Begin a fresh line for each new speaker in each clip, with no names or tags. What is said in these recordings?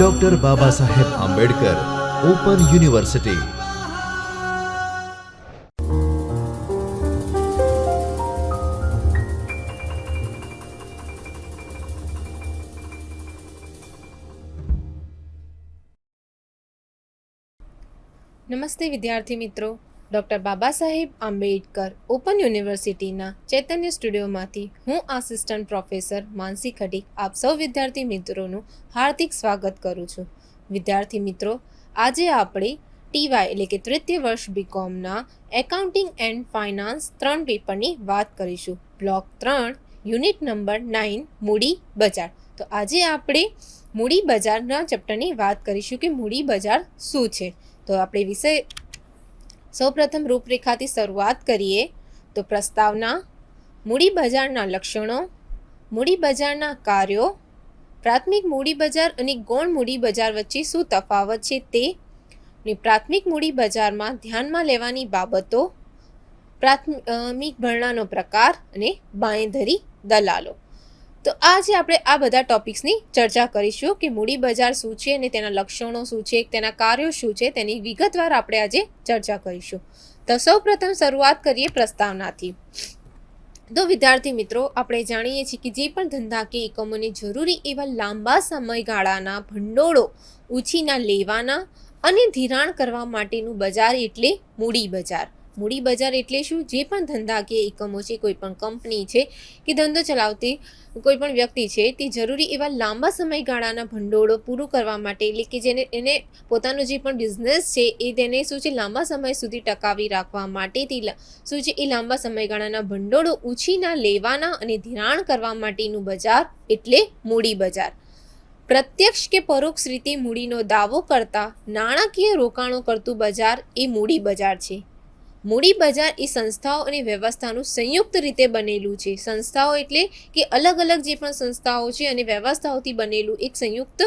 Doctor Baba Saheb Ambedkar open university.
નમસ્તે વિદ્યાર્થી મિત્રો, ડૉક્ટર બાબા સાહેબ આંબેડકર ઓપન યુનિવર્સિટીના ચૈતન્ય સ્ટુડિયોમાંથી હું આસિસ્ટન્ટ પ્રોફેસર માનસી ખટીક આપ સૌ વિદ્યાર્થી મિત્રોનું હાર્દિક સ્વાગત કરું છું. વિદ્યાર્થી મિત્રો, આજે આપણે ટીવાય એટલે કે તૃતીય વર્ષ બીકોમના એકાઉન્ટિંગ એન્ડ ફાઇનાન્સ 3 પેપરની વાત કરીશું. બ્લોક 3 યુનિટ નંબર 9 મૂડી બજાર. તો આજે આપણે મૂડી બજારના ચેપ્ટરની વાત કરીશું કે મૂડી બજાર શું છે. તો આપણે વિષય સૌપ્રથમ રૂપરેખાથી શરૂઆત કરીએ તો પ્રસ્તાવના, મૂડી બજારના લક્ષણો, મૂડી બજારના કાર્યો, પ્રાથમિક મૂડી બજાર અને ગૌણ મૂડી બજાર વચ્ચે શું તફાવત છે તે, અને પ્રાથમિક મૂડી બજારમાં ધ્યાનમાં લેવાની બાબતો, પ્રાથમિક ભરણાનો પ્રકાર અને બાંયધરી દલાલો. તો આજે આપણે આ બધા ટોપિક્સની ચર્ચા કરીશું કે મૂડી બજાર શું છે અને તેના લક્ષણો શું છે, તેના કાર્યો શું છે, તેની વિગતવાર આપણે આજે ચર્ચા કરીશું. તો સૌપ્રથમ શરૂઆત કરીએ પ્રસ્તાવનાથી. તો વિદ્યાર્થી મિત્રો, આપણે જાણીએ છીએ કે જે પણ ધંધાકીય એકમોને જરૂરી એવા લાંબા સમયગાળાના ભંડોળો ઉછીના લેવાના અને ધિરાણ કરવા માટેનું બજાર એટલે મૂડી બજાર. મૂડી બજાર એટલે શું? જે પણ ધંધાકીય એકમો છે, કોઈ પણ કંપની છે કે ધંધો ચલાવતી કોઈ પણ વ્યક્તિ છે, તે જરૂરી એવા લાંબા સમયગાળાના ભંડોળો પૂરું કરવા માટે, એટલે કે જેને એને પોતાનો જે પણ બિઝનેસ છે એ તેને શું છે લાંબા સમય સુધી ટકાવી રાખવા માટે તે શું છે એ લાંબા સમયગાળાના ભંડોળો ઉછીના લેવાના અને ધિરાણ કરવા માટેનું બજાર એટલે મૂડી બજાર. પ્રત્યક્ષ કે પરોક્ષ રીતે મૂડીનો દાવો કરતા નાણાકીય રોકાણો કરતું બજાર એ મૂડી બજાર છે. મૂડી બજાર એ સંસ્થાઓ અને વ્યવસ્થાનું સંયુક્ત રીતે બનેલું છે. સંસ્થાઓ એટલે કે અલગ અલગ જે પણ સંસ્થાઓ છે અને વ્યવસ્થાઓથી બનેલું એક સંયુક્ત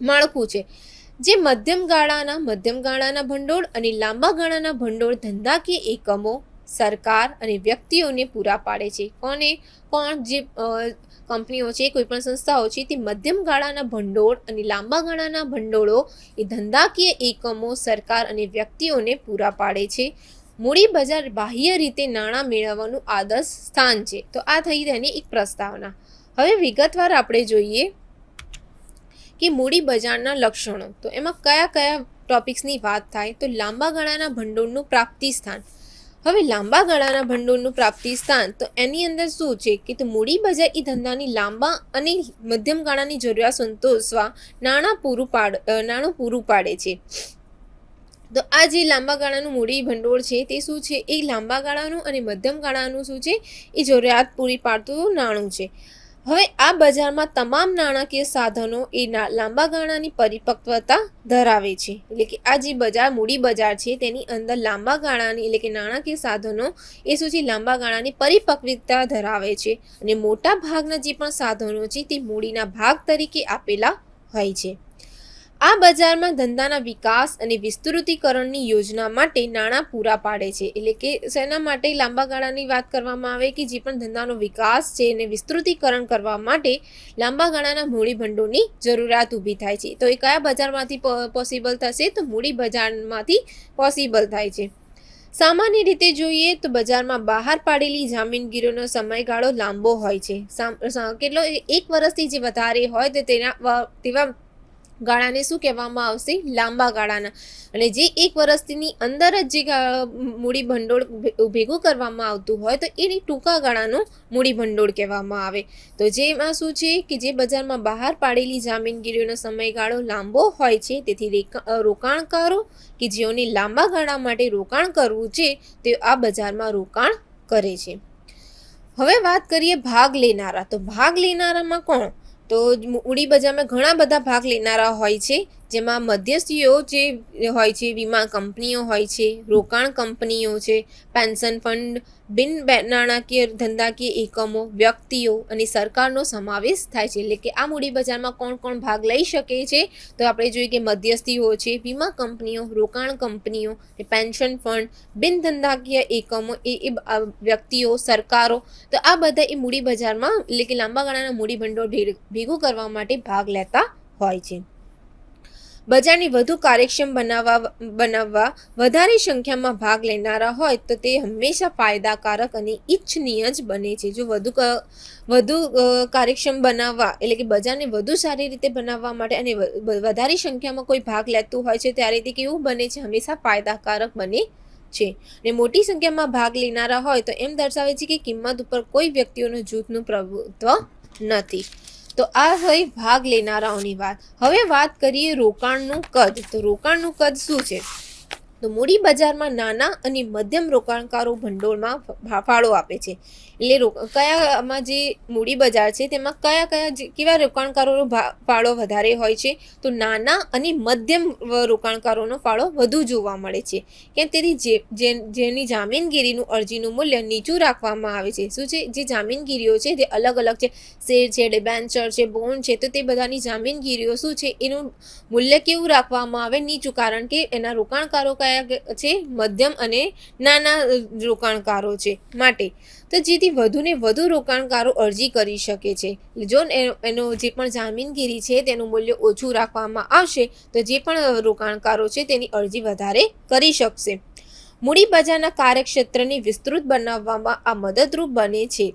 માળખું છે, જે મધ્યમ ગાળાના ભંડોળ અને લાંબા ગાળાના ભંડોળ ધંધાકીય એકમો, સરકાર અને વ્યક્તિઓને પૂરા પાડે છે. કોણ જે કંપનીઓ છે, કોઈ પણ સંસ્થાઓ છે, તે મધ્યમ ગાળાના ભંડોળ અને લાંબા ગાળાના ભંડોળો એ ધંધાકીય એકમો, સરકાર અને વ્યક્તિઓને પૂરા પાડે છે. મૂડી બજાર બાહ્ય રીતે નાણાં મેળવવાનું આદર્શ સ્થાન છે. તો આ થઈ તેની એક પ્રસ્તાવના. હવે વિગતવાર આપણે જોઈએ કે મૂડી બજારના લક્ષણો. તો એમાં કયા કયા ટોપિક્સની વાત થાય તો લાંબા ગાળાના ભંડોળનું પ્રાપ્તિ સ્થાન. હવે લાંબા ગાળાના ભંડોળનું પ્રાપ્તિ સ્થાન, તો એની અંદર શું છે કે તો મૂડી બજાર એ ધંધાની લાંબા અને મધ્યમ ગાળાની જરૂરિયાત સંતોષવા નાણું પૂરું પાડે છે. તો આ જે લાંબા ગાળાનું મૂડી ભંડોળ છે તે શું છે, એ લાંબા ગાળાનું અને મધ્યમ ગાળાનું શું છે એ જરૂરિયાત પૂરી પાડતું નાણું છે. હવે આ બજારમાં તમામ નાણાકીય સાધનો એ લાંબા ગાળાની પરિપક્વતા ધરાવે છે. એટલે કે આ જે બજાર મૂડી બજાર છે તેની અંદર લાંબા ગાળાની એટલે કે નાણાકીય સાધનો એ શું છે લાંબા ગાળાની પરિપક્વતા ધરાવે છે. અને મોટા ભાગના જે પણ સાધનો છે તે મૂડીના ભાગ તરીકે આપેલા હોય છે. આ બજારમાં ધંધાના વિકાસ અને વિસ્તૃતીકરણની યોજના માટે નાણાં પૂરા પાડે છે. એટલે કે શેના માટે લાંબા ગાળાની વાત કરવામાં આવે કે જે પણ ધંધાનો વિકાસ છે અને વિસ્તૃતીકરણ કરવા માટે લાંબા ગાળાના મૂડી ભંડોળની જરૂરિયાત ઊભી થાય છે. તો એ કયા બજારમાંથી પોસિબલ થશે? તો મૂડી બજારમાંથી પોસિબલ થાય છે. સામાન્ય રીતે જોઈએ તો બજારમાં બહાર પાડેલી જામીનગીરીનો સમયગાળો લાંબો હોય છે. કેટલો? 1 વર્ષથી જે વધારે હોય તો તેવા ગાળાને શું કહેવામાં આવશે? લાંબા ગાળાના. અને જે 1 વર્ષની અંદર જ જે મૂડી ભંડોળ ભેગું કરવામાં આવતું હોય તો એને ટૂંકા ગાળાનું મૂડી ભંડોળ કહેવામાં આવે. તો જેમાં શું છે કે જે બજારમાં બહાર પાડેલી જામીનગીરીનો સમયગાળો લાંબો હોય છે, તેથી રોકાણકારો કે જેઓને લાંબા ગાળા માટે રોકાણ કરવું છે તે આ બજારમાં રોકાણ કરે છે. હવે વાત કરીએ ભાગ લેનારા. તો ભાગ લેનારામાં કોણ? તો મૂડી બજારમાં ઘણા બધા ભાગ લેનારા હોય છે, જેમાં મધ્યસ્થીઓ જે હોય છે, વીમા કંપનીઓ હોય છે, રોકાણ કંપનીઓ છે, પેન્શન ફંડ, બિન નાણાકીય ધંધાકીય એકમો, વ્યક્તિઓ અને સરકારનો સમાવેશ થાય છે. એટલે કે આ મૂડી બજારમાં કોણ કોણ ભાગ લઈ શકે છે? તો આપણે જોઈએ કે મધ્યસ્થીઓ છે, વીમા કંપનીઓ, રોકાણ કંપનીઓ, પેન્શન ફંડ, બિન ધંધાકીય એકમો એ વ્યક્તિઓ, સરકારો. તો આ બધા એ મૂડી બજારમાં એટલે કે લાંબા ગાળાના મૂડી ભંડોળ ભેગું કરવા માટે ભાગ લેતા હોય છે. બજારને વધુ કાર્યક્ષમ બનાવવા વધારે સંખ્યામાં ભાગ લેનારા હોય તો તે હંમેશા ફાયદાકારક અને ઈચ્છનીય જ બને છે. જો વધુ કાર્યક્ષમ બનાવવા એટલે કે બજારને વધુ સારી રીતે બનાવવા માટે અને વધારે સંખ્યામાં કોઈ ભાગ લેતું હોય છે ત્યારે તે કેવું બને છે, હંમેશા ફાયદાકારક બને છે. અને મોટી સંખ્યામાં ભાગ લેનારા હોય તો એમ દર્શાવે છે કે કિંમત ઉપર કોઈ વ્યક્તિઓનું જૂથનું પ્રભુત્વ નથી. તો આ હોય ભાગ લેનારાઓની વાત. હવે વાત કરીએ રોકાણનું કદ. તો રોકાણનું કદ શું છે? તો મૂડી બજારમાં નાના અને મધ્યમ રોકાણકારો ભંડોળમાં ફાળો આપે છે. એટલે કયામાં જે મૂડી બજાર છે તેમાં કેવા રોકાણકારોનો ફાળો વધારે હોય છે? તો નાના અને મધ્યમ રોકાણકારોનો ફાળો વધુ જોવા મળે છે. કેમ? તેથી જેની જામીનગીરીનું અરજીનું મૂલ્ય નીચું રાખવામાં આવે છે. શું છે? જે જામીનગીરીઓ છે તે અલગ અલગ છે. શેર છે, ડિબેન્ચર છે, બોન્ડ છે. તો તે બધાની જામીનગીરીઓ શું છે એનું મૂલ્ય કેવું રાખવામાં આવે? નીચું. કારણ કે એના રોકાણકારો છે મધ્યમ અને નાના રોકાણકારો છે માટે. તો જેથી વધુ ને વધુ રોકાણકારો અરજી કરી શકે છે. જો એનો જે પણ જામીનગીરી છે તેનું મૂલ્ય ઓછું રાખવામાં આવશે તો જે પણ રોકાણકારો છે તેની અરજી વધારે કરી શકશે. મૂડી બજારના કાર્યક્ષેત્રને વિસ્તૃત બનાવવામાં આ મદદરૂપ બને છે.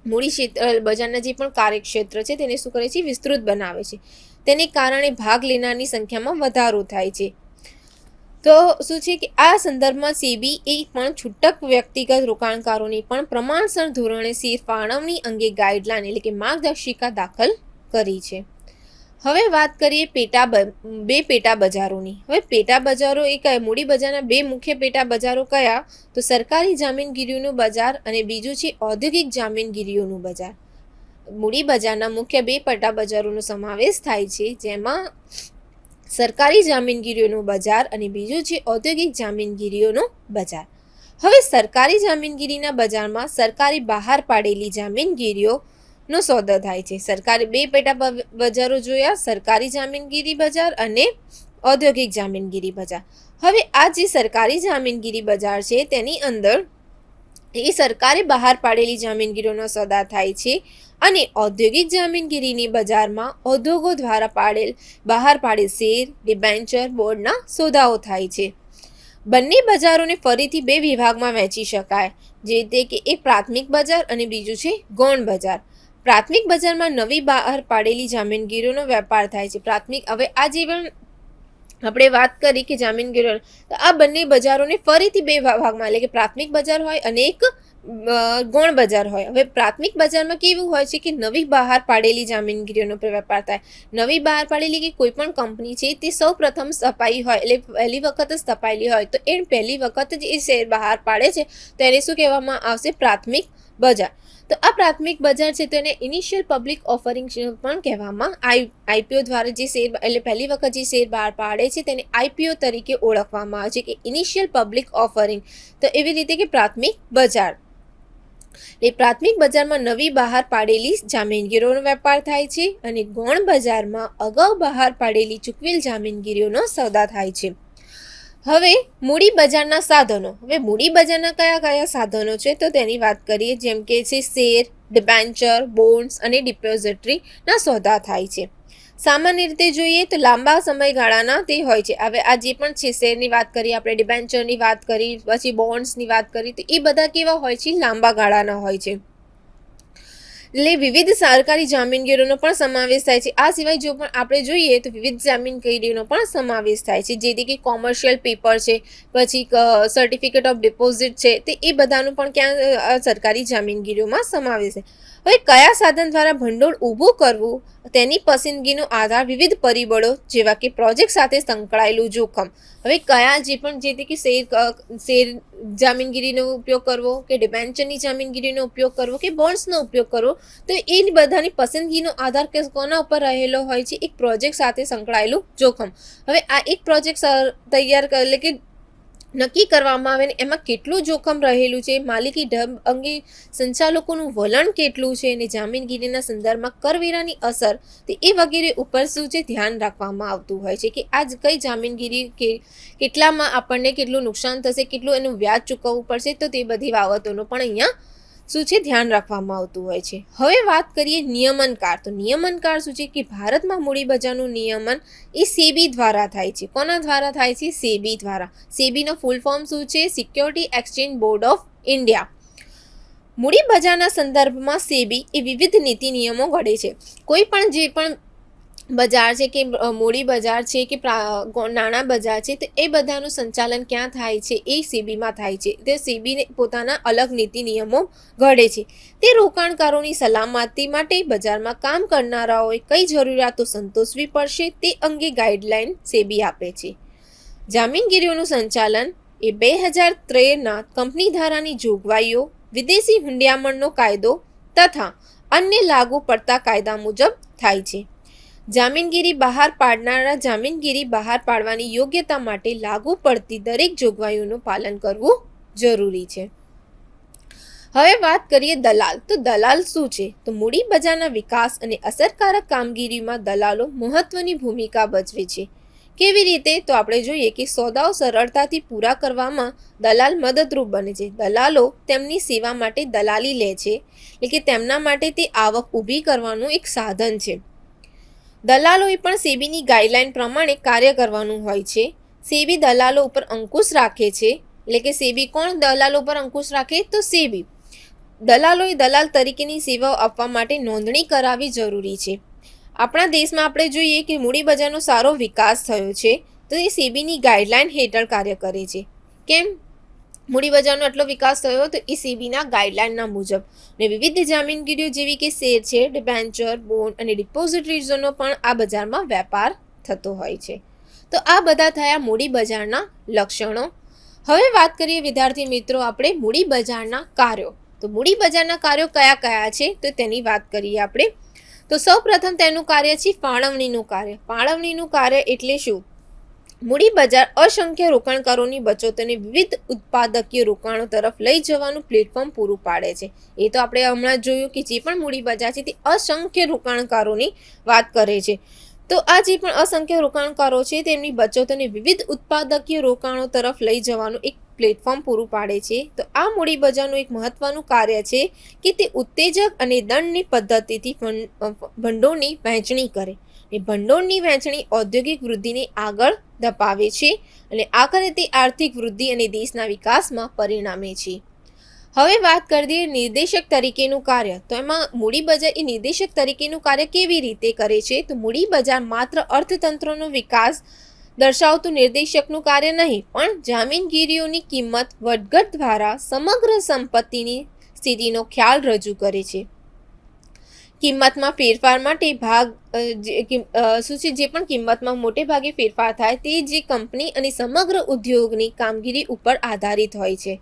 મૂડી બજારના જે પણ કાર્યક્ષેત્ર છે તેને શું કરે છે? વિસ્તૃત બનાવે છે. તેને કારણે ભાગ લેનારની સંખ્યામાં વધારો થાય છે. તો શું છે કે આ સંદર્ભમાં સેબી એ પણ છૂટક વ્યક્તિગત રોકાણકારોની પણ પ્રમાણસર ધોરણે શેર ફાળવણી અંગે ગાઈડલાઈન એટલે કે માર્ગદર્શિકા દાખલ કરી છે. હવે વાત કરીએ બે પેટા બજારોની. હવે પેટા બજારો એ કયા? મૂડી બજારના બે મુખ્ય પેટા બજારો કયા? તો સરકારી જામીનગીરીઓનું બજાર અને બીજું છે ઔદ્યોગિક જામીનગીરીઓનું બજાર. મૂડી બજારના મુખ્ય બે પેટા બજારોનો સમાવેશ થાય છે, જેમાં સરકારી જામીનગીરીઓનું બજાર અને બીજું છે ઔદ્યોગિક જામીનગીરીઓનું બજાર. હવે સરકારી જામીનગીરીના બજારમાં સરકારી બહાર પાડેલી જામીનગીરીઓનો સોદો થાય છે. સરકારી બે પેટા બજારો જોયા, સરકારી જામીનગીરી બજાર અને ઔદ્યોગિક જામીનગીરી બજાર. હવે આ જે સરકારી જામીનગીરી બજાર છે તેની અંદર એ સરકારે બહાર પાડેલી જામીનગીરીઓનો સોદા થાય છે અને ઔદ્યોગિક જામીનગીરીની બજારમાં ઉદ્યોગો દ્વારા બહાર પાડેલ શેર, ડિબેન્ચર, બોન્ડના સોદાઓ થાય છે. બંને બજારોને ફરીથી બે વિભાગમાં વહેંચી શકાય, જે રીતે કે એક પ્રાથમિક બજાર અને બીજું છે ગૌણ બજાર. પ્રાથમિક બજારમાં નવી બહાર પાડેલી જામીનગીરીઓનો વેપાર થાય છે. હવે આ જે પણ આપણે વાત કરી કે જામીનગીરીઓ, તો આ બંને બજારોને ફરીથી બે ભાગમાં એટલે કે પ્રાથમિક બજાર હોય અને એક ગૌણ બજાર હોય. હવે પ્રાથમિક બજારમાં કેવું હોય છે કે નવી બહાર પાડેલી જામીનગીરીઓનો વેપાર થાય. નવી બહાર પાડેલી કે કોઈ પણ કંપની છે તે સૌ પ્રથમ સ્થપાઈ હોય એટલે પહેલી વખત જ સ્થપાયેલી હોય તો એ પહેલી વખત જ એ શેર બહાર પાડે છે તો એને શું કહેવામાં આવશે? પ્રાથમિક બજાર. તો આ પ્રાથમિક બજાર છે તેને ઇનિશિયલ પબ્લિક ઓફરિંગ પણ કહેવામાં આઈપીઓ દ્વારા જે શેર એટલે પહેલી વખત જે શેર બહાર પાડે છે તેને આઈપીઓ તરીકે ઓળખવામાં આવે છે કે ઇનિશિયલ પબ્લિક ઓફરિંગ. તો એવી રીતે કે પ્રાથમિક બજાર. એ પ્રાથમિક બજારમાં નવી બહાર પાડેલી જામીનગીરીઓનો વેપાર થાય છે અને ગૌણ બજારમાં અગાઉ બહાર પાડેલી ચૂકવેલ જામીનગીરીઓનો સોદા થાય છે. હવે મૂડી બજારના સાધનો. હવે મૂડી બજારના કયા સાધનો છે તો તેની વાત કરીએ, જેમ કે છે શેર, ડિબેન્ચર, બોન્ડ્સ અને ડિપોઝિટરીના સોદા થાય છે. સામાન્ય રીતે જોઈએ તો લાંબા સમયગાળાના તે હોય છે. હવે આ જે પણ છે શેરની વાત કરી, આપણે ડિબેન્ચરની વાત કરી, પછી બોન્ડ્સની વાત કરી, તો એ બધા કેવા હોય છે? લાંબા ગાળાના હોય છે. એટલે વિવિધ સરકારી જામીનગીરીઓનો પણ સમાવેશ થાય છે. આ સિવાય જો પણ આપણે જોઈએ તો વિવિધ જામીનગીરીઓનો પણ સમાવેશ થાય છે, જેથી કે કોમર્શિયલ પેપર છે, પછી સર્ટિફિકેટ ઓફ ડિપોઝિટ છે, તે એ બધાનું પણ ક્યાં સરકારી જામીનગીરીઓમાં સમાવેશ છે. હવે કયા સાધન દ્વારા ભંડોળ ઊભું કરવું તેની પસંદગીનો આધાર વિવિધ પરિબળો જેવા કે પ્રોજેક્ટ સાથે સંકળાયેલું જોખમ. હવે કયા જે પણ જેથી કે શેર જામીનગીરીનો ઉપયોગ કરવો કે ડિબેન્ચરની જામીનગીરીનો ઉપયોગ કરવો કે બોન્ડ્સનો ઉપયોગ કરવો, તો એ બધાની પસંદગીનો આધાર કોના ઉપર રહેલો હોય છે? એક પ્રોજેક્ટ સાથે સંકળાયેલું જોખમ. હવે આ એક પ્રોજેક્ટ તૈયાર એટલે કે નક્કી કરવામાં આવે ને એમાં કેટલું જોખમ રહેલું છે, માલિકી ઢબ અંગે સંચાલકોનું વલણ કેટલું છે અને જામીનગીરીના સંદર્ભમાં કરવેરાની અસર, તો એ વગેરે ઉપર શું છે ધ્યાન રાખવામાં આવતું હોય છે કે આ કઈ જામીનગીરી કેટલામાં આપણને કેટલું નુકસાન થશે, કેટલું એનું વ્યાજ ચૂકવવું પડશે, તો તે બધી બાબતોનો પણ અહીંયા શું છે ધ્યાન રાખવામાં આવતું હોય છે. હવે વાત કરીએ નિયમનકાર. તો નિયમનકાર શું છે કે ભારતમાં મૂડી બજારનું નિયમન એ સેબી દ્વારા થાય છે. કોના દ્વારા થાય છે? સેબી દ્વારા. સેબીનો ફૂલ ફોર્મ શું છે? Security exchange board of India. મૂડી બજારના સંદર્ભમાં સેબી એ વિવિધ નીતિ નિયમો ઘડે છે. કોઈ પણ જે પણ બજાર છે કે મૂડી બજાર છે કે નાણાં બજાર છે, તો એ બધાનું સંચાલન ક્યાં થાય છે? એ સેબીમાં થાય છે. તે સેબીને પોતાના અલગ નીતિ નિયમો ઘડે છે. તે રોકાણકારોની સલામતી માટે બજારમાં કામ કરનારાઓએ કઈ જરૂરિયાતો સંતોષવી પડશે તે અંગે ગાઈડલાઈન સેબી આપે છે. જામીનગીરીઓનું સંચાલન એ 2013ના કંપની ધારાની જોગવાઈઓ, વિદેશી હુંડિયામણનો કાયદો તથા અન્ય લાગુ પડતા કાયદા મુજબ થાય છે. જામીનગીરી બહાર પાડનારા જામીનગીરી બહાર પાડવાની યોગ્યતા માટે લાગુ પડતી દરેક જોગવાઈઓનું પાલન કરવું જરૂરી છે. હવે વાત કરીએ દલાલ. તો દલાલ શું છે? તો મૂડી બજારના વિકાસ અને અસરકારક કામગીરીમાં દલાલો મહત્વની ભૂમિકા ભજવે છે. કેવી રીતે? તો આપણે જોઈએ કે સોદાઓ સરળતાથી પૂરા કરવામાં દલાલ મદદરૂપ બને છે. દલાલો તેમની સેવા માટે દલાલી લે છે, એટલે કે તેમના માટે તે આવક ઊભી કરવાનું એક સાધન છે. દલાલોએ પણ સેબીની ગાઈડલાઈન પ્રમાણે કાર્ય કરવાનું હોય છે. સેબી દલાલો ઉપર અંકુશ રાખે છે, એટલે કે સેબી કોણ દલાલો ઉપર અંકુશ રાખે? તો સેબી. દલાલોએ દલાલ તરીકેની સેવાઓ આપવા માટે નોંધણી કરાવવી જરૂરી છે. આપણા દેશમાં આપણે જોઈએ કે મૂડી બજારનો સારો વિકાસ થયો છે, તો એ સેબીની ગાઈડલાઈન હેઠળ કાર્ય કરે છે. કેમ મૂડી બજારનો આટલો વિકાસ થયો? તો એ સેબીના ગાઈડલાઈનના મુજબ. ને વિવિધ જામીનગીરીઓ જેવી કે શેર છે, ડિબેન્ચર, બોન્ડ અને ડિપોઝિટરીઝનો પણ આ બજારમાં વેપાર થતો હોય છે. તો આ બધા થયા મૂડી બજારના લક્ષણો. હવે વાત કરીએ વિદ્યાર્થી મિત્રો આપણે મૂડી બજારના કાર્યો. તો મૂડી બજારના કાર્યો કયા કયા છે? તો તેની વાત કરીએ આપણે. તો સૌપ્રથમ તેનું કાર્ય છે ફાળવણીનું કાર્ય. ફાળવણીનું કાર્ય એટલે શું? મૂડી બજાર અસંખ્ય રોકાણકારોની બચતોને વિવિધ ઉત્પાદકીય રોકાણો તરફ લઈ જવાનું પ્લેટફોર્મ પૂરું પાડે છે. એ તો આપણે હમણાં જોયું કે જે પણ મૂડી બજાર છે તે અસંખ્ય રોકાણકારોની વાત કરે છે. તો આ જે પણ અસંખ્ય રોકાણકારો છે તેમની બચતોને વિવિધ ઉત્પાદકીય રોકાણો તરફ લઈ જવાનું એક પ્લેટફોર્મ પૂરું પાડે છે. તો આ મૂડી બજારનું એક મહત્વનું કાર્ય છે કે તે ઉત્તેજક અને દંડની પદ્ધતિથી ભંડોળની વહેંચણી કરે. એ ભંડોળની વહેંચણી ઔદ્યોગિક વૃદ્ધિને આગળ ધપાવે છે અને આખરે તે આર્થિક વૃદ્ધિ અને દેશના વિકાસમાં પરિણામે છે. હવે વાત કરીએ નિર્દેશક તરીકેનું કાર્ય. તો એમાં મૂડી બજાર એ નિર્દેશક તરીકેનું કાર્ય કેવી રીતે કરે છે? તો મૂડી બજાર માત્ર અર્થતંત્રનો વિકાસ દર્શાવતું નિર્દેશકનું કાર્ય નહીં, પણ જામીનગીરીઓની કિંમત વધઘટ દ્વારા સમગ્ર સંપત્તિની સ્થિતિનો ખ્યાલ રજૂ કરે છે. કિંમતમાં ફેરફાર માટે શું છે જે પણ કિંમતમાં મોટે ભાગે ફેરફાર થાય તે જે કંપની અને સમગ્ર ઉદ્યોગની કામગીરી ઉપર આધારિત હોય છે.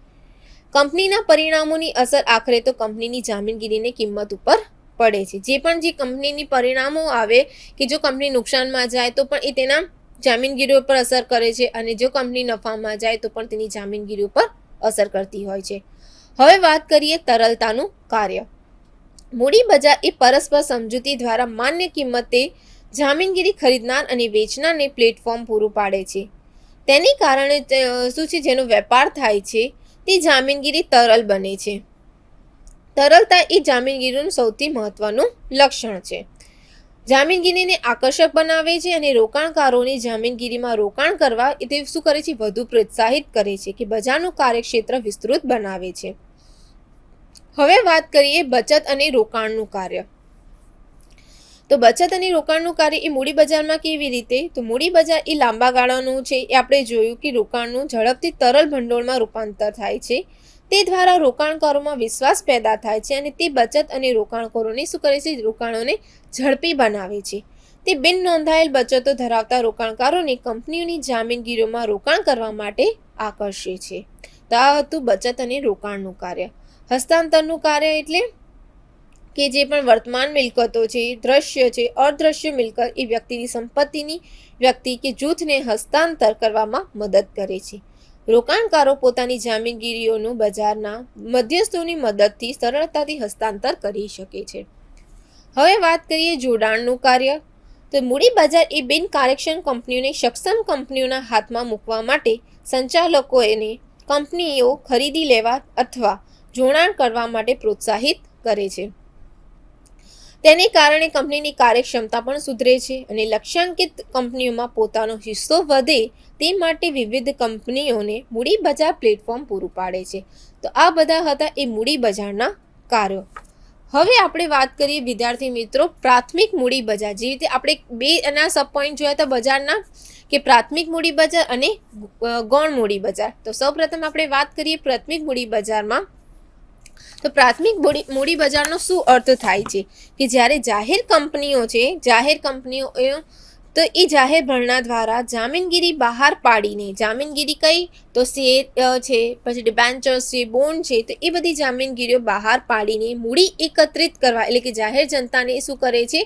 કંપનીના પરિણામોની અસર આખરે તો કંપનીની જામીનગીરીની કિંમત ઉપર પડે છે. જે પણ કંપનીની પરિણામો આવે કે જો કંપની નુકસાનમાં જાય તો પણ એ તેના જામીનગીરીઓ પર અસર કરે છે, અને જો કંપની નફામાં જાય તો પણ તેની જામીનગીરી ઉપર અસર કરતી હોય છે. હવે વાત કરીએ તરલતાનું કાર્ય. મૂડી બજાર એ પરસ્પર સમજૂતી દ્વારા માન્ય કિંમતે જામીનગીરી ખરીદનાર અને વેચનારને પ્લેટફોર્મ પૂરું પાડે છે. તેને કારણે શું છે જેનો વેપાર થાય છે તે જામીનગીરી તરલ બને છે. તરલતા એ જામીનગીરીનું સૌથી મહત્વનું લક્ષણ છે. જામીનગીરીને આકર્ષક બનાવે છે અને રોકાણકારોને જામીનગીરીમાં રોકાણ કરવા તે શું કરે છે? વધુ પ્રોત્સાહિત કરે છે કે બજારનું કાર્યક્ષેત્ર વિસ્તૃત બનાવે છે. હવે વાત કરીએ બચત અને રોકાણનું કાર્ય. તો બચત અને રોકાણનું કાર્ય એ મૂડી બજારમાં કેવી રીતે? તો મૂડી બજાર એ લાંબા ગાળાનું છે. એ આપણે જોયું કે રોકાણનું ઝડપથી તરલ ભંડોળમાં રૂપાંતર થાય છે. તે દ્વારા રોકાણકારોમાં વિશ્વાસ પેદા થાય છે અને તે બચત અને રોકાણકારોને શું કરે છે? રોકાણોને ઝડપી બનાવે છે. તે બિન નોંધાયેલ બચતો ધરાવતા રોકાણકારોને કંપનીઓની જામીનગીરીઓમાં રોકાણ કરવા માટે આકર્ષે છે. તો આ હતું બચત અને રોકાણનું કાર્ય. હસ્તાંતરનું કાર્ય એટલે કે જે પણ વર્તમાન મિલકતો છે, દ્રશ્ય છે, અદ્રશ્ય મિલકત એ વ્યક્તિની સંપત્તિની વ્યક્તિ કે જૂથને હસ્તાંતર કરવામાં મદદ કરે છે. રોકાણકારો પોતાની જામીનગીરીઓનું બજારના મધ્યસ્થોની મદદથી સરળતાથી હસ્તાંતર કરી શકે છે. હવે વાત કરીએ જોડાણનું કાર્ય. તો મૂડી બજાર એ બિનકાર્યક્ષમ કંપનીઓને સક્ષમ કંપનીઓના હાથમાં મૂકવા માટે સંચાલકોને કંપનીઓ ખરીદી લેવા અથવા જોડાણ કરવા માટે પ્રોત્સાહિત કરે છે. તેને કારણે કંપનીની કાર્યક્ષમતા પણ સુધરે છે અને લક્ષ્યાંકિત કંપનીઓમાં પોતાનો હિસ્સો વધે તે માટે વિવિધ કંપનીઓને મૂડી બજાર પ્લેટફોર્મ પૂરું પાડે છે. તો આ બધા હતા એ મૂડી બજારના કાર્યો. હવે આપણે વાત કરીએ વિદ્યાર્થી મિત્રો પ્રાથમિક મૂડી બજાર. જે રીતે આપણે બે એના સબ પોઈન્ટ જોયા હતા બજારના, કે પ્રાથમિક મૂડી બજાર અને ગૌણ મૂડી બજાર. તો સૌપ્રથમ આપણે વાત કરીએ પ્રાથમિક મૂડી બજારમાં. તો પ્રાથમિક મૂડી બજારનો શું અર્થ થાય છે કે જ્યારે જાહેર કંપનીઓ છે, જાહેર કંપનીઓ તો એ જાહેર ભરણા દ્વારા જામીનગીરી બહાર પાડીને, જામીનગીરી કઈ તો શેર છે, પછી ડિબેન્ચર્સ છે, બોન્ડ છે, તો એ બધી જામીનગીરીઓ બહાર પાડીને મૂડી એકત્રિત કરવા, એટલે કે જાહેર જનતાને શું કરે છે,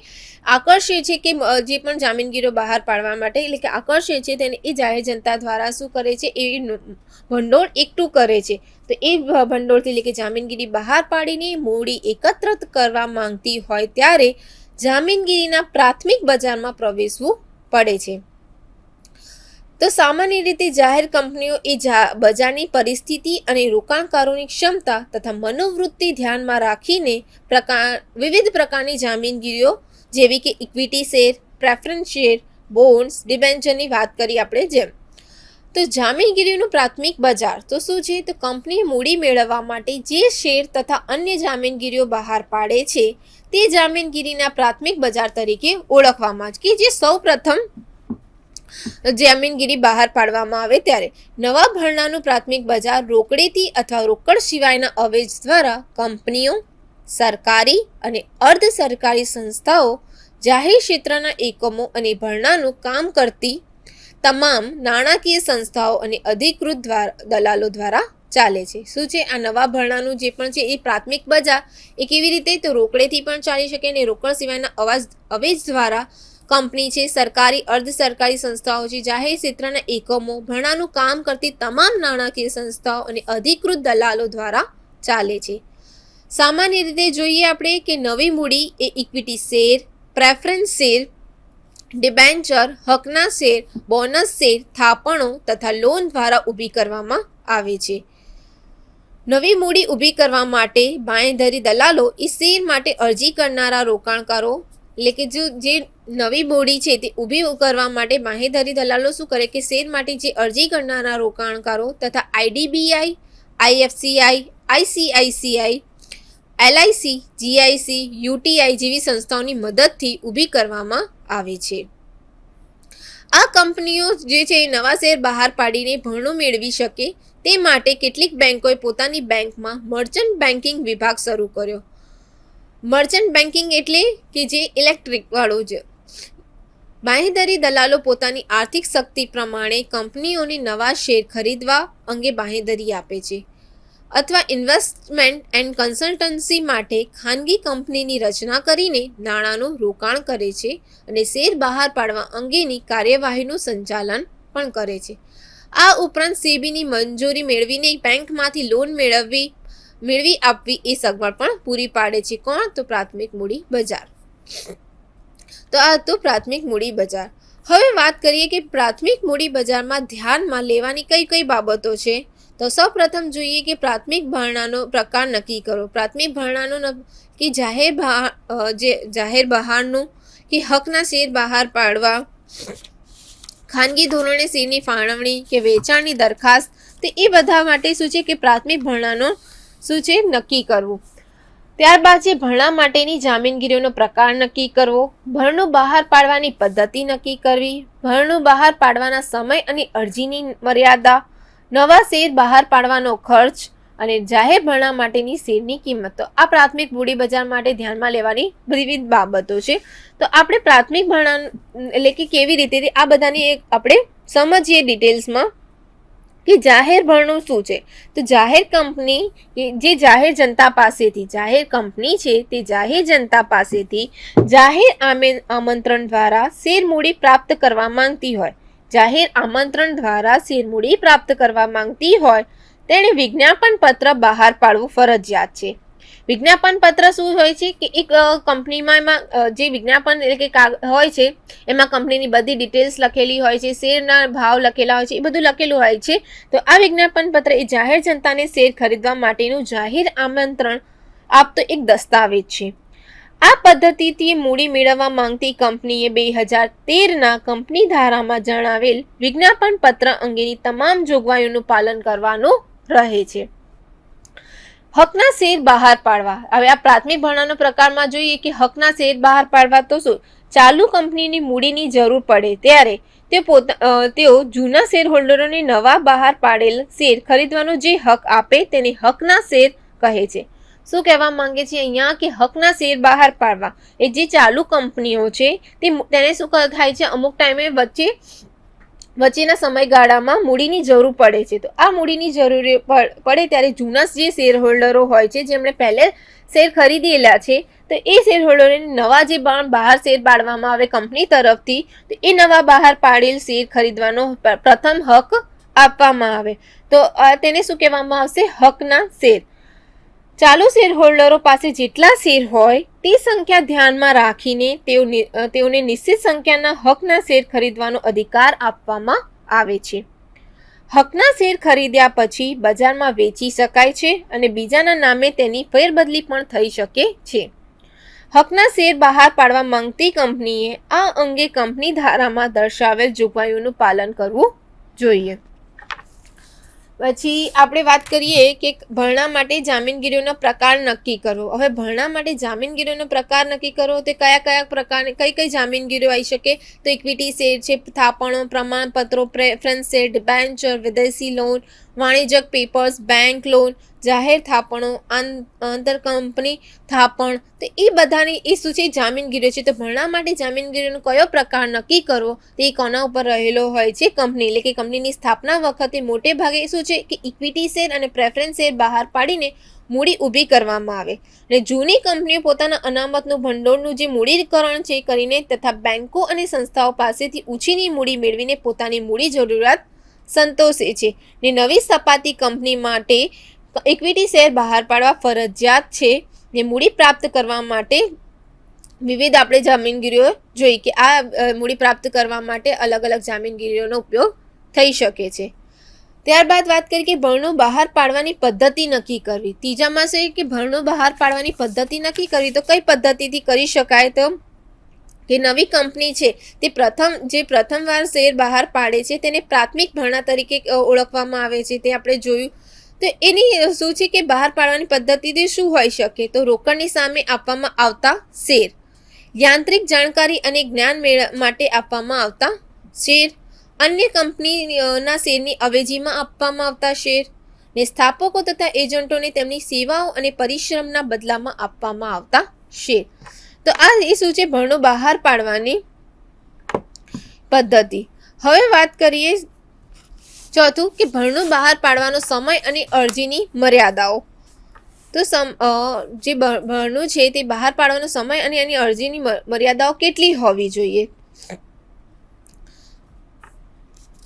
આકર્ષે છે કે જે પણ જામીનગીરીઓ બહાર પાડવા માટે, એટલે કે આકર્ષે છે તેને એ જાહેર જનતા દ્વારા શું કરે છે, એ ભંડોળ એકઠું કરે છે. તો એ ભંડોળથી, એટલે કે જામીનગીરી બહાર પાડીને મૂડી એકત્રિત કરવા માંગતી હોય ત્યારે જામીનગીરીના પ્રાથમિક બજારમાં પ્રવેશવું પડે છે. તો સામાન્ય રીતે જાહેર કંપનીઓ એ બજારની પરિસ્થિતિ અને રોકાણકારોની ક્ષમતા તથા મનોવૃત્તિ ધ્યાનમાં રાખીને વિવિધ પ્રકારની જામીનગીરીઓ જેવી કે equity share, preference share, bonds, ડિબેન્ચરની વાત કરી આપણે જેમ. તો જામીનગીરીનું પ્રાથમિક બજાર તો શું છે, તો કંપની મૂડી મેળવવા માટે જે શેર તથા અન્ય જામીનગીરીઓ બહાર પાડે છે તે જામીનગીરીના પ્રાથમિક બજાર તરીકે ઓળખવામાં, કે જે સૌ પ્રથમ જામીનગીરી બહાર પાડવામાં આવે ત્યારે. નવા ભરણાનું પ્રાથમિક બજાર રોકડેથી અથવા રોકડ સિવાયના અવેજ દ્વારા કંપનીઓ, સરકારી અને અર્ધ સરકારી સંસ્થાઓ, જાહેર ક્ષેત્રના એકમો અને ભરણાનું કામ કરતી તમામ નાણાકીય સંસ્થાઓ અને અધિકૃત દલાલો દ્વારા ચાલે છે. શું છે આ નવા ભરણાનું જે પણ છે એ પ્રાથમિક બજાર એ કેવી રીતે, તો રોકડેથી પણ ચાલી શકે અને રોકડ સિવાયના અવેજ દ્વારા કંપની છે, સરકારી અર્ધ સરકારી સંસ્થાઓ છે, જાહેર ક્ષેત્રના એકમો, ભરણાનું કામ કરતી તમામ નાણાકીય સંસ્થાઓ અને અધિકૃત દલાલો દ્વારા ચાલે છે. સામાન્ય રીતે જોઈએ આપણે કે નવી મૂડી એ equity share, preference share, debenture, હકના શેર, બોનસ શેર, થાપણો તથા લોન દ્વારા ઊભી કરવામાં આવે છે. નવી મૂડી ઊભી કરવા માટે બાંયધરી દલાલો એ શેર માટે અરજી કરનારા રોકાણકારો, એટલે કે જે નવી મૂડી છે તે ઊભી કરવા માટે બાંયધરી દલાલો શું કરે કે શેર માટે જે અરજી કરનારા રોકાણકારો તથા IDBI, IFCI, ICICI, LIC, GIC, UTI જેવી સંસ્થાઓની મદદથી ઊભી કરવામાં આવે છે. આ કંપનીઓ જે છે નવા શેર બહાર પાડીને ભરણું મેળવી શકે તે માટે કેટલીક બેંકોએ પોતાની બેંકમાં મર્ચન્ટ બેન્કિંગ વિભાગ શરૂ કર્યો. મર્ચન્ટ બેન્કિંગ એટલે કે જે ઇલેક્ટ્રિક વાળો છે. બાંહેધરી દલાલો પોતાની આર્થિક શક્તિ પ્રમાણે કંપનીઓને નવા શેર ખરીદવા અંગે બાંહેધરી આપે છે અથવા ઇન્વેસ્ટમેન્ટ એન્ડ કન્સલ્ટન્સી માટે ખાનગી કંપનીની રચના કરીને નાણાંનું રોકાણ કરે છે અને શેર બહાર પાડવા અંગેની કાર્યવાહીનું સંચાલન પણ કરે છે. આ ઉપરાંત સેબીની મંજૂરી મેળવીને બેંકમાંથી લોન મેળવી આપવી એ સગવડ પણ પૂરી પાડે છે. કોણ? તો પ્રાથમિક મૂડી બજાર. તો આ હતું પ્રાથમિક મૂડી બજાર. હવે વાત કરીએ કે પ્રાથમિક મૂડી બજારમાં ધ્યાનમાં લેવાની કઈ કઈ બાબતો છે. તો સૌપ્રથમ જોઈએ કે પ્રાથમિક ભરણાનો પ્રકાર નક્કી કરો. પ્રાથમિક ભરણાનો કે જાહેર બહારનું કે હકના શેર બહાર પાડવા, ખાનગી ધોરણે શેરની ફાળવણી કે વેચાણની દરખાસ્ત, તો એ બધા માટે શું છે કે પ્રાથમિક ભરણાનો શું છે નક્કી કરવું. ત્યારબાદ છે ભરણા માટેની જામીનગીરીઓનો પ્રકાર નક્કી કરવો, ભરણું બહાર પાડવાની પદ્ધતિ નક્કી કરવી, ભરણું બહાર પાડવાના સમય અને અરજીની મર્યાદા, નવા શેર બહાર પાડવાનો ખર્ચ અને જાહેર ભરણા માટેની શેરની કિંમતો. આ પ્રાથમિક મૂડી બજાર માટે ધ્યાનમાં લેવાની વિવિધ બાબતો છે. તો આપણે પ્રાથમિક ભરણા એટલે કે કેવી રીતે આ બધાની આપણે સમજીએ ડિટેલ્સમાં કે જાહેર ભરણું શું છે. તો જાહેર કંપની જે જાહેર જનતા પાસેથી, જાહેર કંપની છે તે જાહેર જનતા પાસેથી જાહેર આમંત્રણ દ્વારા શેર મૂડી પ્રાપ્ત કરવા માંગતી હોય, જાહેર આમંત્રણ દ્વારા શેર મૂડી પ્રાપ્ત કરવા માંગતી હોય તેણે વિજ્ઞાપન પત્ર બહાર પાડવું ફરજિયાત છે. વિજ્ઞાપન પત્ર શું હોય છે કે એક કંપનીમાં એમાં જે વિજ્ઞાપન એટલે કે હોય છે એમાં કંપનીની બધી ડિટેલ્સ લખેલી હોય છે, શેરના ભાવ લખેલા હોય છે, એ બધું લખેલું હોય છે. તો આ વિજ્ઞાપન પત્ર એ જાહેર જનતાને શેર ખરીદવા માટેનું જાહેર આમંત્રણ આપતો એક દસ્તાવેજ છે. આ પદ્ધતિથી મૂડી મેળવવા માંગતી કંપનીએ 2013ના કંપની ધારામાં જણાવેલ વિજ્ઞાપન પત્ર અંગેની તમામ જોગવાઈઓનું પાલન કરવાનું રહે છે. હકના શેર બહાર પાડવા. હવે આ પ્રાથમિક ભરણાનો પ્રકારમાં જોઈએ કે હકના શેર બહાર પાડવા તો શું, ચાલુ કંપનીની મૂડીની જરૂર પડે ત્યારે તેઓ જૂના શેર હોલ્ડરોને નવા બહાર પાડેલ શેર ખરીદવાનો જે હક આપે તેને હકના શેર કહે છે. શું કહેવા માંગે છે અહીંયા કે હકના શેર બહાર પાડવા એ જે ચાલુ કંપનીઓ છે તેને શું થાય છે, અમુક ટાઈમે વચ્ચેના સમયગાળામાં મૂડીની જરૂર પડે છે. તો આ મૂડીની જરૂર પડે ત્યારે જૂના જે શેર હોલ્ડરો હોય છે જેમણે પહેલે શેર ખરીદેલા છે તો એ શેર હોલ્ડરોને નવા જે બહાર શેર પાડવામાં આવે કંપની તરફથી તો એ નવા બહાર પાડેલ શેર ખરીદવાનો પ્રથમ હક આપવામાં આવે. તો તેને શું કહેવામાં આવશે, હકના શેર. ચાલુ શેર હોલ્ડરો પાસે જેટલા શેર હોય તે સંખ્યા ધ્યાનમાં રાખીને તેઓને નિશ્ચિત સંખ્યાના હકના શેર ખરીદવાનો અધિકાર આપવામાં આવે છે. હકના શેર ખરીદ્યા પછી બજારમાં વેચી શકાય છે અને બીજાના નામે તેની ફેરબદલી પણ થઈ શકે છે. હકના શેર બહાર પાડવા માંગતી કંપનીએ આ અંગે કંપની ધારામાં દર્શાવેલ જોગવાઈઓનું પાલન કરવું જોઈએ. પછી આપણે વાત કરીએ કે ભરણા માટે જામીનગીરીઓનો પ્રકાર નક્કી કરવો. હવે ભરણા માટે જામીનગીરીઓનો પ્રકાર નક્કી કરવો તો કયા પ્રકારની કઈ જામીનગીરીઓ આવી શકે, તો ઇક્વિટી શેર છે, થાપણો, પ્રમાણપત્રો, પ્રેફરન્સ શેર, ડિબેન્ચર, વિદેશી લોન, વાણિજ્યક પેપર્સ, બેંક લોન, જાહેર થાપણો, આંતર કંપની થાપણ. તો એ બધાની એ શું છે, જામીનગીરીઓ છે. તો ભરણા માટે જામીનગીરીનો કયો પ્રકાર નક્કી કરવો તે કોના ઉપર રહેલો હોય છે, કંપની એટલે કે કંપનીની સ્થાપના વખતે મોટે ભાગે શું છે કે ઇક્વિટી શેર અને પ્રેફરન્સ શેર બહાર પાડીને મૂડી ઊભી કરવામાં આવે. અને જૂની કંપનીઓ પોતાના અનામતનું ભંડોળનું જે મૂડીકરણ છે કરીને તથા બેંકો અને સંસ્થાઓ પાસેથી ઊંચીની મૂડી મેળવીને પોતાની મૂડી જરૂરિયાત સંતોષે છે. ને નવી સ્થપાતી કંપની માટે ઇક્વિટી શેર બહાર પાડવા ફરજિયાત છે. ને મૂડી પ્રાપ્ત કરવા માટે વિવિધ આપણે જામીનગીરીઓ જોઈ કે આ મૂડી પ્રાપ્ત કરવા માટે અલગ અલગ જામીનગીરીઓનો ઉપયોગ થઈ શકે છે. ત્યારબાદ વાત કરીએ કે ભરણું બહાર પાડવાની પદ્ધતિ નક્કી કરવી. ત્રીજામાં છે કે ભરણું બહાર પાડવાની પદ્ધતિ નક્કી કરવી. તો કઈ પદ્ધતિથી કરી શકાય, તો કે નવી કંપની છે તે પ્રથમવાર શેર બહાર પાડે છે તેને પ્રાથમિક ભરણા તરીકે ઓળખવામાં આવે છે. તે આપણે જોયું. તો એની શું છે કે બહાર પાડવાની પદ્ધતિ શું હોઈ શકે, તો રોકડની સામે આપવામાં આવતા શેર, યાંત્રિક જાણકારી અને જ્ઞાન માટે આપવામાં આવતા શેર, અન્ય કંપનીના શેરની અવેજીમાં આપવામાં આવતા શેર, ને સ્થાપકો તથા એજન્ટોને તેમની સેવાઓ અને પરિશ્રમના બદલામાં આપવામાં આવતા શેર. તો આ એ શું છે, ભરણું બહાર પાડવાની પદ્ધતિ. હવે વાત કરીએ ચોથું કે ભરણું બહાર પાડવાનો સમય અને અરજીની મર્યાદાઓ. તો જે ભરણું છે તે બહાર પાડવાનો સમય અને એની અરજીની મર્યાદાઓ કેટલી હોવી જોઈએ.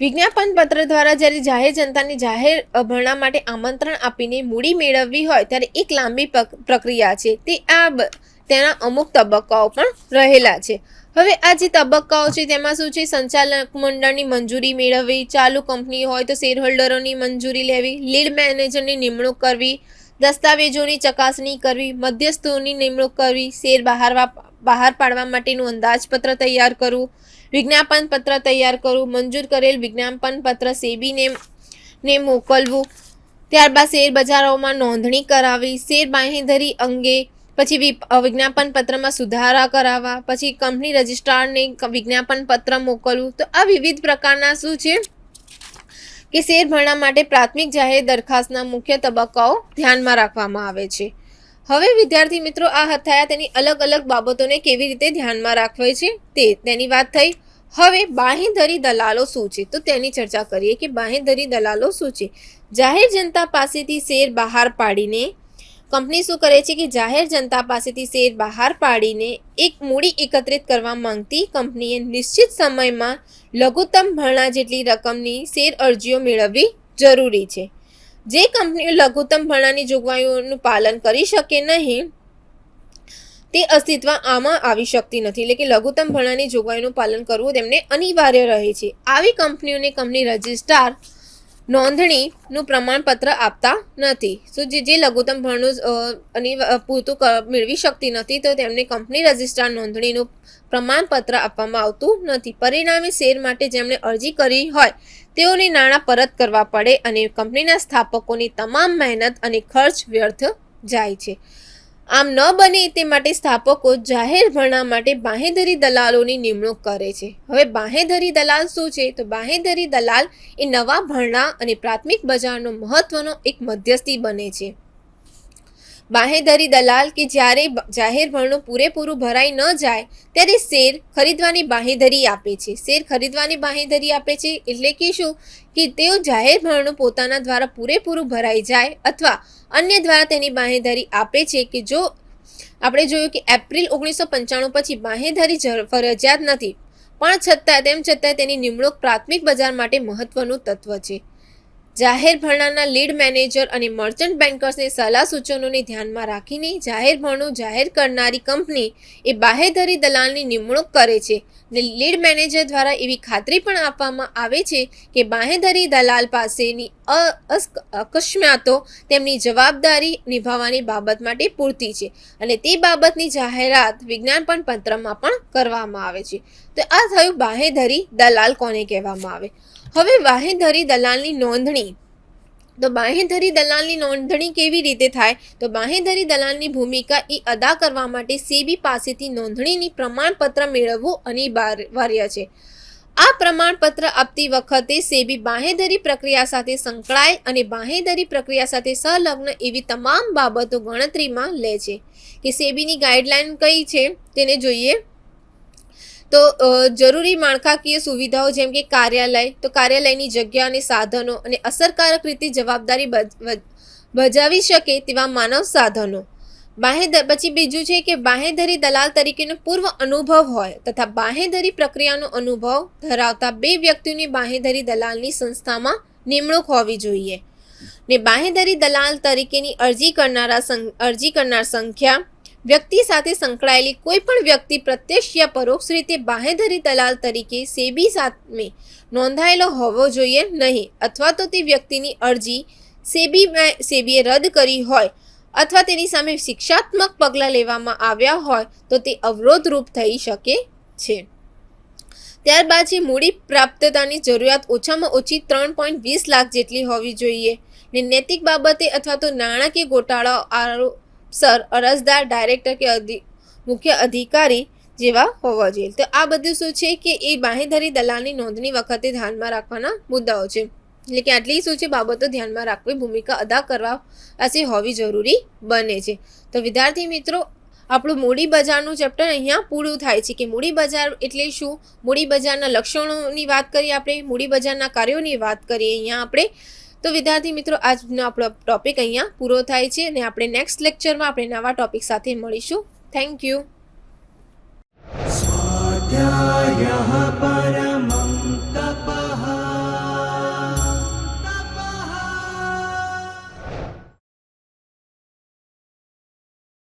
વિજ્ઞાપન પત્ર દ્વારા જ્યારે જાહેર જનતાને જાહેર ભરણા માટે આમંત્રણ આપીને મૂડી મેળવવી હોય ત્યારે એક લાંબી પ્રક્રિયા છે. તેના અમુક તબક્કાઓ પણ રહેલા છે. હવે આ જે તબક્કાઓ છે તેમાં શું છે, સંચાલક મંડળની મંજૂરી મેળવવી, ચાલુ કંપની હોય તો શેર હોલ્ડરોની મંજૂરી લેવી, લીડ મેનેજરની નિમણૂક કરવી, દસ્તાવેજોની ચકાસણી કરવી, મધ્યસ્થોની નિમણૂક કરવી, શેર બહાર પાડવા માટેનું અંદાજપત્ર તૈયાર કરવું, વિજ્ઞાપન પત્ર તૈયાર કરવું, મંજૂર કરેલ વિજ્ઞાપન પત્ર સેબીને મોકલવું, ત્યારબાદ શેર બજારોમાં નોંધણી કરાવવી, શેર બાંહેધરી અંગે પછી વિજ્ઞાપન પત્રમાં સુધારા કરાવવા, પછી કંપની રજિસ્ટ્રારને વિજ્ઞાપન પત્ર મોકલવું. તો આ વિવિધ પ્રકારના શું છે કે શેર ભરણા માટે પ્રાથમિક જાહેર દરખાસ્તના મુખ્ય તબક્કાઓ ધ્યાનમાં રાખવામાં આવે છે. હવે વિદ્યાર્થી મિત્રો આ થયા તેની અલગ અલગ બાબતોને કેવી રીતે ધ્યાનમાં રાખવી છે તેની વાત થઈ. હવે બાંહેધરી દલાલો શું છે તો તેની ચર્ચા કરીએ કે બાંહેધરી દલાલો શું છે. જાહેર જનતા પાસેથી શેર બહાર પાડીને કંપની શું કરે છે કે જાહેર જનતા પાસેથી શેર બહાર પાડીને એક મૂડી એકત્રિત કરવા માંગતી કંપનીએ નિશ્ચિત સમયમાં લઘુત્તમ ભરણા જેટલી રકમની શેર અરજીઓ મેળવવી જરૂરી છે. જે કંપનીઓ લઘુત્તમ ભરણાની જોગવાઈઓનું પાલન કરી શકે નહીં તે અસ્તિત્વ આમાં આવી શકતી નથી. એટલે કે લઘુત્તમ ભરણાની જોગવાઈનું પાલન કરવું તેમને અનિવાર્ય રહે છે. આવી કંપનીઓને કંપની રજિસ્ટ્રાર નોંધણીનું પ્રમાણપત્ર આપતા નથી. જે લઘુત્તમ ભરણનું પૂરતું મેળવી શકતી નથી તો તેમને કંપની રજિસ્ટ્રાર નોંધણીનું પ્રમાણપત્ર આપવામાં આવતું નથી. પરિણામે શેર માટે જેમણે અરજી કરી હોય તેઓને નાણાં પરત કરવા પડે અને કંપનીના સ્થાપકોની તમામ મહેનત અને ખર્ચ વ્યર્થ જાય છે. આમ ન બને તે માટે સ્થાપકો જાહેર ભરણા માટે બાંહેધરી દલાલોની નિમણૂક કરે છે. હવે બાંહેધરી દલાલ શું છે? તો બાંહેધરી દલાલ એ નવા ભરણા અને પ્રાથમિક બજારનો મહત્વનો એક મધ્યસ્થી બને છે. બાંહેધરી દલાલ કે જ્યારે જાહેર ભરણું પૂરેપૂરું ભરાઈ ન જાય ત્યારે શેર ખરીદવાની બાંહેધરી આપે છે. શેર ખરીદવાની બાંહેધરી આપે છે એટલે કે શું કે તેઓ જાહેર ભરણું પોતાના દ્વારા પૂરેપૂરું ભરાઈ જાય અથવા અન્ય દ્વારા તેની બાંહેધરી આપે છે કે જો આપણે જોયું કે એપ્રિલ 1995 પછી બાંહેધરી ફરજિયાત નથી પણ તેમ છતાં તેની નિમણૂક પ્રાથમિક બજાર માટે મહત્વનું તત્વ છે. જાહેર ભરણાના લીડ મેનેજર અને મર્ચન્ટ બેન્કર્સની સલાહ સૂચનોને ધ્યાનમાં રાખીને જાહેર ભરણું જાહેર કરનારી કંપની એ બાંહેધરી દલાલની નિમણૂક કરે છે અને લીડ મેનેજર દ્વારા એવી ખાતરી પણ આપવામાં આવે છે કે બાંહેધરી દલાલ પાસેની અકસ્માતો તેમની જવાબદારી નિભાવવાની બાબત માટે પૂરતી છે અને તે બાબતની જાહેરાત વિજ્ઞાપન પત્રમાં પણ કરવામાં આવે છે. તો આ થયું બાંહેધરી દલાલ કોને કહેવામાં આવે. હવે બાંહેધરી દલાલની નોંધણી. તો બાંહેધરી દલાલની નોંધણી કેવી રીતે થાય? તો બાંહેધરી દલાલની ભૂમિકા એ અદા કરવા માટે સેબી પાસેથી નોંધણીની પ્રમાણપત્ર મેળવવું અનિવાર્ય છે. આ પ્રમાણપત્ર આપતી વખતે સેબી બાંહેધરી પ્રક્રિયા સાથે સંકળાયેલ અને બાંહેધરી પ્રક્રિયા સાથે સંલગ્ન એવી તમામ બાબતો ગણતરીમાં લે છે. કે સેબીની ગાઈડલાઈન કઈ છે તેને જોઈએ. તો જરૂરી માળખાકીય સુવિધાઓ જેમ કે કાર્યાલય, તો કાર્યાલયની જગ્યા અને સાધનો અને અસરકારક રીતે જવાબદારી બજાવી શકે તેવા માનવ સાધનો. પછી બીજું છે કે બાંહેધરી દલાલ તરીકેનો પૂર્વ અનુભવ હોય તથા બાંહેધરી પ્રક્રિયાનો અનુભવ ધરાવતા 2 વ્યક્તિઓની બાંહેધરી દલાલની સંસ્થામાં નિમણૂક હોવી જોઈએ. ને બાંહેધરી દલાલ તરીકેની અરજી કરનાર સંખ્યા વ્યક્તિ સાથે સંકળાયેલી કોઈ પણ વ્યક્તિ પ્રત્યક્ષ યા પરોક્ષ રીતે બાંહેધરી દલાલ તરીકે સેબી સામે નોંધાયેલો હોવો જોઈએ નહીં અથવા તો તે વ્યક્તિની અરજી સેબીએ રદ કરી હોય અથવા તેની સામે શિક્ષાત્મક પગલાં લેવામાં આવ્યા હોય તો તે અવરોધરૂપ થઈ શકે છે. ત્યારબાદ છે મૂડી પ્રાપ્તતાની જરૂરિયાત ઓછામાં ઓછી 3.20 લાખ જેટલી હોવી જોઈએ ને નૈતિક બાબતે અથવા તો નાણાકીય ગોટાળા અરજદાર, ડાયરેક્ટર કે મુખ્ય અધિકારી જેવા હોવા જોઈએ. તો આ બધું શું છે કે એ બાંહેધરી દલાલની નોંધણી વખતે ધ્યાનમાં રાખવાના મુદ્દાઓ છે. એટલે કે આટલી શું છે બાબતો ધ્યાનમાં રાખવી, ભૂમિકા અદા કરવા પાસે હોવી જરૂરી બને છે. તો વિદ્યાર્થી મિત્રો, આપણું મૂડી બજારનું ચેપ્ટર અહીંયા પૂરું થાય છે. કે મૂડી બજાર એટલે શું, મૂડી બજારના લક્ષણોની વાત કરીએ આપણે, મૂડી બજારના કાર્યોની વાત કરીએ અહીંયા આપણે. તો વિદ્યાર્થી મિત્રો, આજનો આપણો ટોપિક અહીંયા પૂરો થાય છે અને આપણે નેક્સ્ટ લેક્ચરમાં આપણે નવા ટોપિક સાથે મળીશું. Thank you. સ્વાધ્યાયઃ